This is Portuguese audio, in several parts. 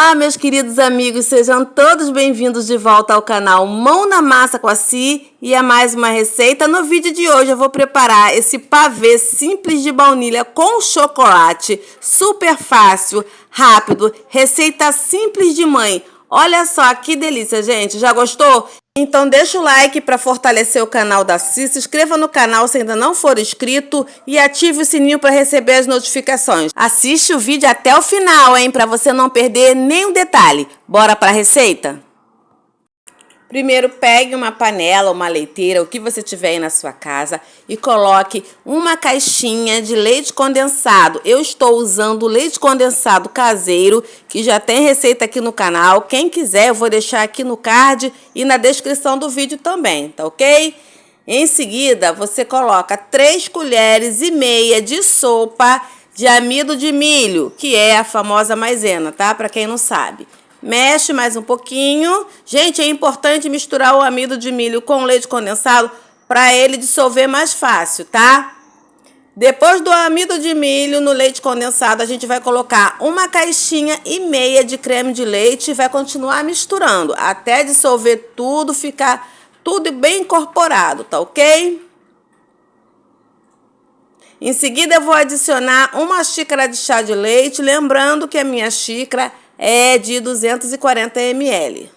Olá, meus queridos amigos, sejam todos bem-vindos de volta ao canal Mão na Massa com a Si e a mais uma receita. No vídeo de hoje eu vou preparar esse pavê simples de baunilha com chocolate, super fácil, rápido, receita simples de mãe. Olha só que delícia, gente, já gostou? Então deixa o like para fortalecer o canal da Si, se inscreva no canal se ainda não for inscrito e ative o sininho para receber as notificações. Assiste o vídeo até o final, hein, para você não perder nenhum detalhe. Bora para a receita? Primeiro, pegue uma panela, uma leiteira, o que você tiver aí na sua casa e coloque uma caixinha de leite condensado. Eu estou usando leite condensado caseiro, que já tem receita aqui no canal. Quem quiser, eu vou deixar aqui no card e na descrição do vídeo também, tá ok? Em seguida, você coloca 3 colheres e meia de sopa de amido de milho, que é a famosa maisena, tá? Para quem não sabe. Mexe mais um pouquinho. Gente, é importante misturar o amido de milho com leite condensado para ele dissolver mais fácil, tá? Depois do amido de milho no leite condensado, a gente vai colocar uma caixinha e meia de creme de leite e vai continuar misturando até dissolver tudo, ficar tudo bem incorporado, tá ok? Em seguida, eu vou adicionar uma xícara de chá de leite, lembrando que a minha xícara é de 240 ml.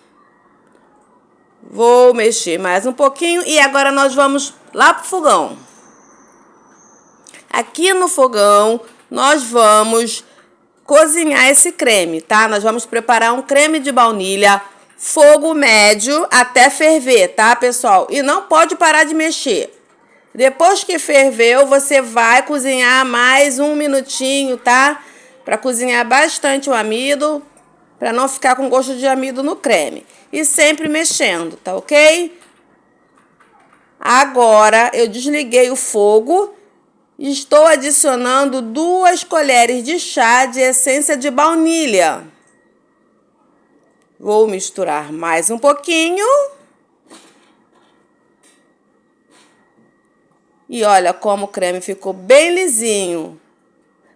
Vou mexer mais um pouquinho e agora nós vamos lá pro fogão. Aqui no fogão, nós vamos cozinhar esse creme, tá? Nós vamos preparar um creme de baunilha, fogo médio até ferver, tá, pessoal? E não pode parar de mexer. Depois que ferveu, você vai cozinhar mais um minutinho, tá? Para cozinhar bastante o amido, para não ficar com gosto de amido no creme. E sempre mexendo, tá ok? Agora, eu desliguei o fogo e estou adicionando 2 colheres de chá de essência de baunilha. Vou misturar mais um pouquinho. E olha como o creme ficou bem lisinho.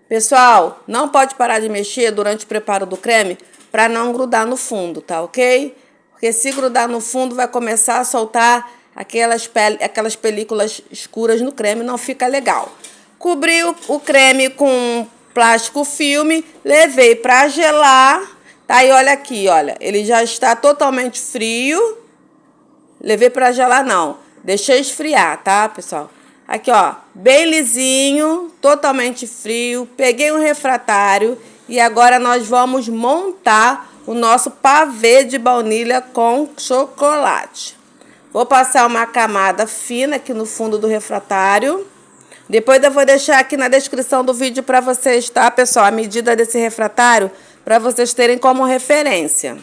Pessoal, não pode parar de mexer durante o preparo do creme para não grudar no fundo, tá ok? Porque se grudar no fundo vai começar a soltar aquelas películas escuras no creme, não fica legal. Cobri o creme com plástico filme, levei para gelar, tá? E olha aqui, olha, ele já está totalmente frio. Levei para gelar não, deixei esfriar, tá, pessoal? Aqui, ó, bem lisinho, totalmente frio. Peguei um refratário e agora nós vamos montar o nosso pavê de baunilha com chocolate. Vou passar uma camada fina aqui no fundo do refratário. Depois eu vou deixar aqui na descrição do vídeo para vocês, tá, pessoal? A medida desse refratário para vocês terem como referência.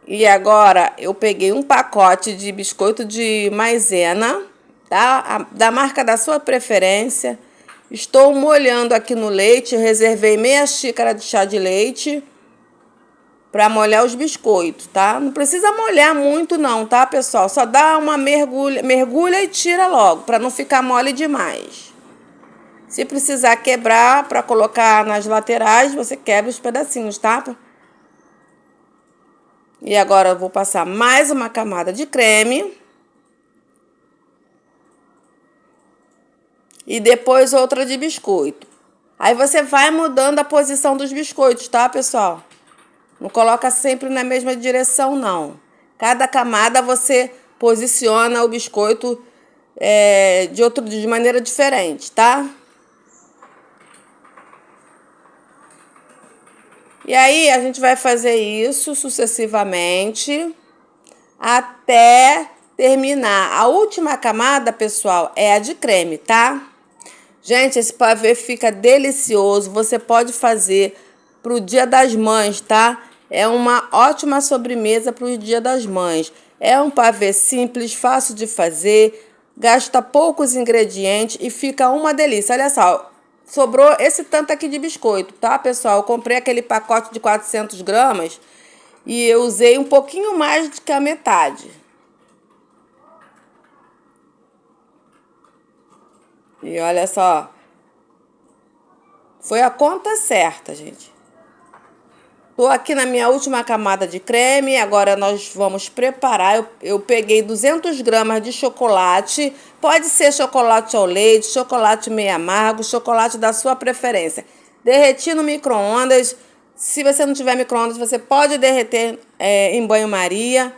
E agora eu peguei um pacote de biscoito de maisena, tá? Da marca da sua preferência. Estou molhando aqui no leite, reservei meia xícara de chá de leite para molhar os biscoitos, tá? Não precisa molhar muito não, tá, pessoal? Só dá uma mergulha e tira logo, para não ficar mole demais. Se precisar quebrar para colocar nas laterais, você quebra os pedacinhos, tá? E agora eu vou passar mais uma camada de creme. E depois outra de biscoito. Aí você vai mudando a posição dos biscoitos, tá, pessoal? Não coloca sempre na mesma direção, não. Cada camada você posiciona o biscoito de maneira diferente, tá? E aí, a gente vai fazer isso sucessivamente até terminar. A última camada, pessoal, é a de creme, tá? Gente, esse pavê fica delicioso. Você pode fazer pro Dia das Mães, tá? É uma ótima sobremesa pro Dia das Mães. É um pavê simples, fácil de fazer, gasta poucos ingredientes e fica uma delícia. Olha só. Sobrou esse tanto aqui de biscoito, tá, pessoal? Eu comprei aquele pacote de 400 gramas e eu usei um pouquinho mais do que a metade. E olha só. Foi a conta certa, gente. Tô aqui na minha última camada de creme, agora nós vamos preparar. Eu peguei 200 gramas de chocolate, pode ser chocolate ao leite, chocolate meio amargo, chocolate da sua preferência. Derreti no micro-ondas. Se você não tiver micro-ondas, você pode derreter em banho-maria,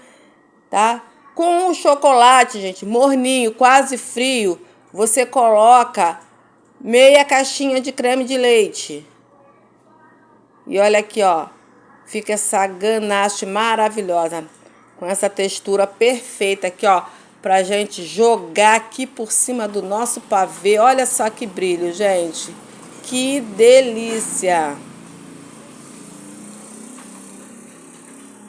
tá? Com o chocolate, gente, morninho, quase frio, você coloca meia caixinha de creme de leite. E olha aqui, ó. Fica essa ganache maravilhosa, com essa textura perfeita aqui, ó, pra gente jogar aqui por cima do nosso pavê. Olha só que brilho, gente. Que delícia!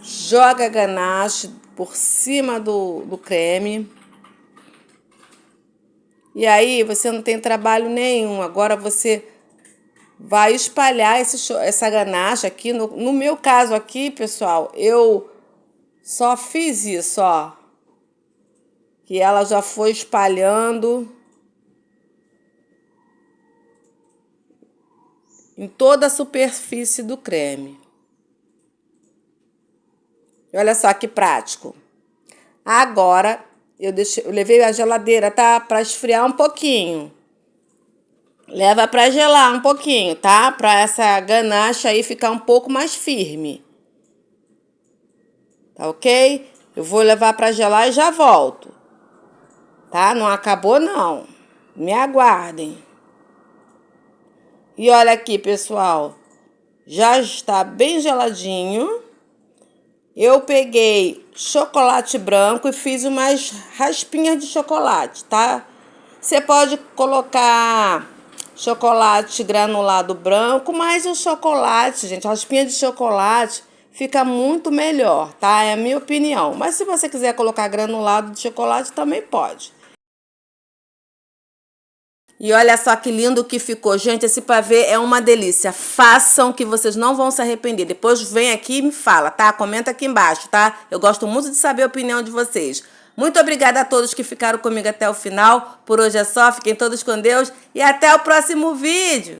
Joga a ganache por cima do creme. E aí você não tem trabalho nenhum. Agora você vai espalhar essa ganache aqui. No meu caso aqui, pessoal, eu só fiz isso, ó. Que ela já foi espalhando em toda a superfície do creme. E olha só que prático. Agora, eu levei a geladeira, tá? Para esfriar um pouquinho. Leva para gelar um pouquinho, tá? Para essa ganache aí ficar um pouco mais firme. Tá ok? Eu vou levar para gelar e já volto. Tá? Não acabou, não. Me aguardem. E olha aqui, pessoal. Já está bem geladinho. Eu peguei chocolate branco e fiz umas raspinhas de chocolate, tá? Você pode colocar chocolate granulado branco, mas o chocolate, gente, raspinha de chocolate fica muito melhor, tá? É a minha opinião. Mas se você quiser colocar granulado de chocolate, também pode. E olha só que lindo que ficou. Gente, esse pavê é uma delícia. Façam que vocês não vão se arrepender. Depois vem aqui e me fala, tá? Comenta aqui embaixo, tá? Eu gosto muito de saber a opinião de vocês. Muito obrigada a todos que ficaram comigo até o final. Por hoje é só. Fiquem todos com Deus e até o próximo vídeo.